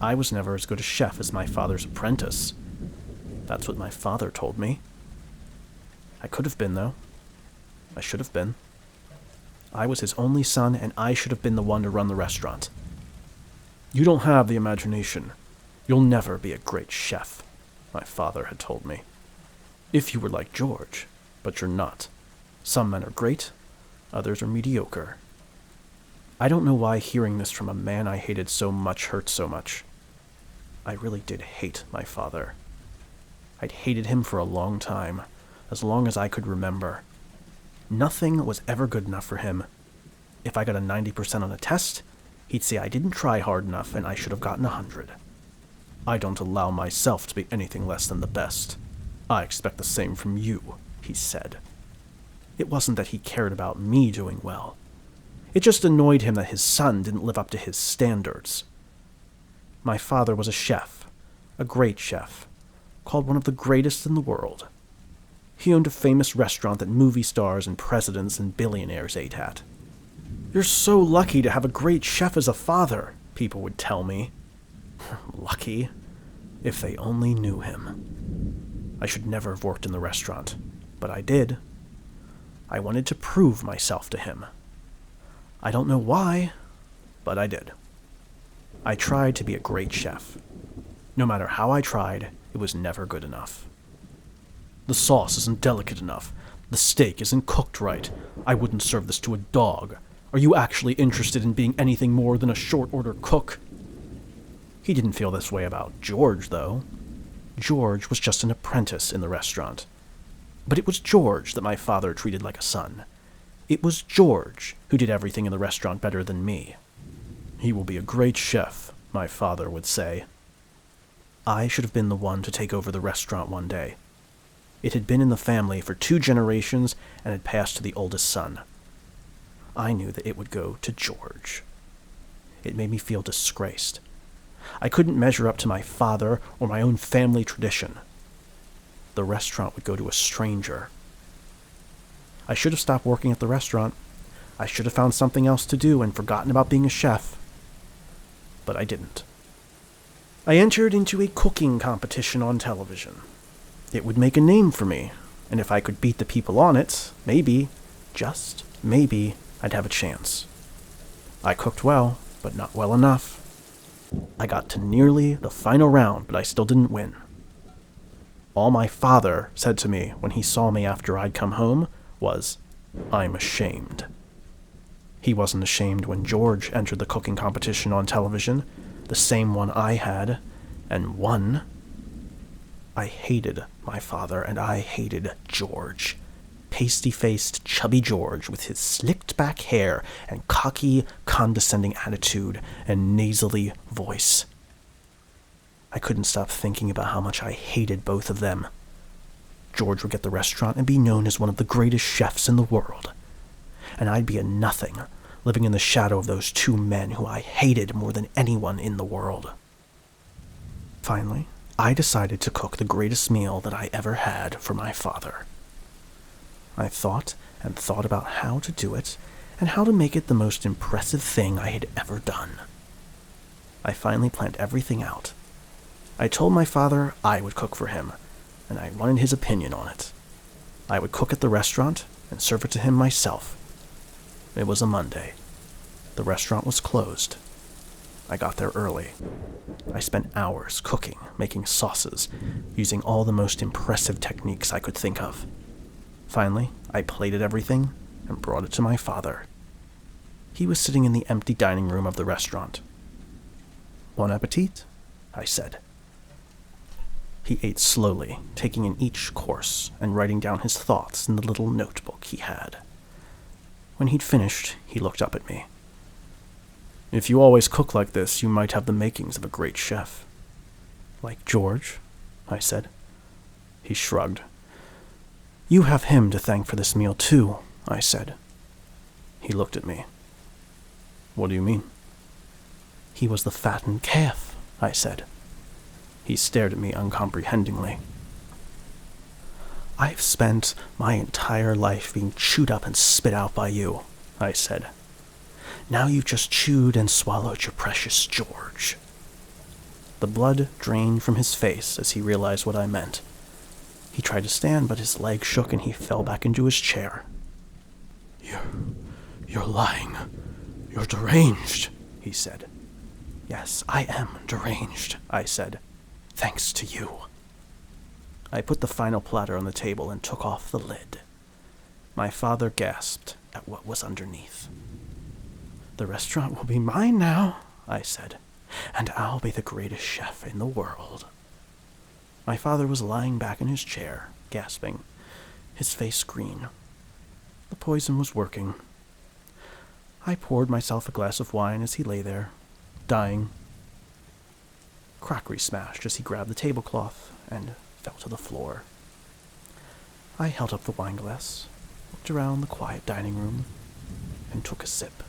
I was never as good a chef as my father's apprentice. That's what my father told me. I could have been, though. I should have been. I was his only son, and I should have been the one to run the restaurant. You don't have the imagination. You'll never be a great chef, my father had told me. If you were like George, but you're not. Some men are great, others are mediocre. I don't know why hearing this from a man I hated so much hurt so much. I really did hate my father. I'd hated him for a long time, as long as I could remember. Nothing was ever good enough for him. If I got a 90% on a test, he'd say I didn't try hard enough and I should have gotten 100. I don't allow myself to be anything less than the best. I expect the same from you, he said. It wasn't that he cared about me doing well. It just annoyed him that his son didn't live up to his standards. My father was a chef, a great chef, called one of the greatest in the world. He owned a famous restaurant that movie stars and presidents and billionaires ate at. You're so lucky to have a great chef as a father, people would tell me. Lucky? If they only knew him. I should never have worked in the restaurant, but I did. I wanted to prove myself to him. I don't know why, but I did. I tried to be a great chef. No matter how I tried, it was never good enough. The sauce isn't delicate enough. The steak isn't cooked right. I wouldn't serve this to a dog. Are you actually interested in being anything more than a short-order cook? He didn't feel this way about George, though. George was just an apprentice in the restaurant. But it was George that my father treated like a son. It was George who did everything in the restaurant better than me. He will be a great chef, my father would say. I should have been the one to take over the restaurant one day. It had been in the family for 2 generations and had passed to the oldest son. I knew that it would go to George. It made me feel disgraced. I couldn't measure up to my father or my own family tradition. The restaurant would go to a stranger. I should have stopped working at the restaurant. I should have found something else to do and forgotten about being a chef. But I didn't. I entered into a cooking competition on television. It would make a name for me, and if I could beat the people on it, maybe, just maybe, I'd have a chance. I cooked well, but not well enough. I got to nearly the final round, but I still didn't win. All my father said to me when he saw me after I'd come home was, "I'm ashamed." He wasn't ashamed when George entered the cooking competition on television, the same one I had, and won. I hated my father, and I hated George. Pasty-faced, chubby George with his slicked-back hair and cocky, condescending attitude and nasally voice. I couldn't stop thinking about how much I hated both of them. George would get the restaurant and be known as one of the greatest chefs in the world. And I'd be a nothing, living in the shadow of those 2 men who I hated more than anyone in the world. Finally, I decided to cook the greatest meal that I ever had for my father. I thought and thought about how to do it and how to make it the most impressive thing I had ever done. I finally planned everything out. I told my father I would cook for him, and I wanted his opinion on it. I would cook at the restaurant and serve it to him myself. It was a Monday. The restaurant was closed. I got there early. I spent hours cooking, making sauces, using all the most impressive techniques I could think of. Finally, I plated everything and brought it to my father. He was sitting in the empty dining room of the restaurant. "Bon appetit," I said. He ate slowly, taking in each course and writing down his thoughts in the little notebook he had. When he'd finished, he looked up at me. "If you always cook like this, you might have the makings of a great chef." "Like George?" I said. He shrugged. "You have him to thank for this meal, too," I said. He looked at me. "What do you mean?" "He was the fattened calf," I said. He stared at me uncomprehendingly. "I've spent my entire life being chewed up and spit out by you," I said. "Now you've just chewed and swallowed your precious George." The blood drained from his face as he realized what I meant. He tried to stand, but his leg shook and he fell back into his chair. You're lying. You're deranged, he said. Yes, I am deranged, I said. Thanks to you. I put the final platter on the table and took off the lid. My father gasped at what was underneath. The restaurant will be mine now, I said, and I'll be the greatest chef in the world. My father was lying back in his chair, gasping, his face green. The poison was working. I poured myself a glass of wine as he lay there, dying. Crockery smashed as he grabbed the tablecloth and fell to the floor. I held up the wineglass, looked around the quiet dining room, and took a sip.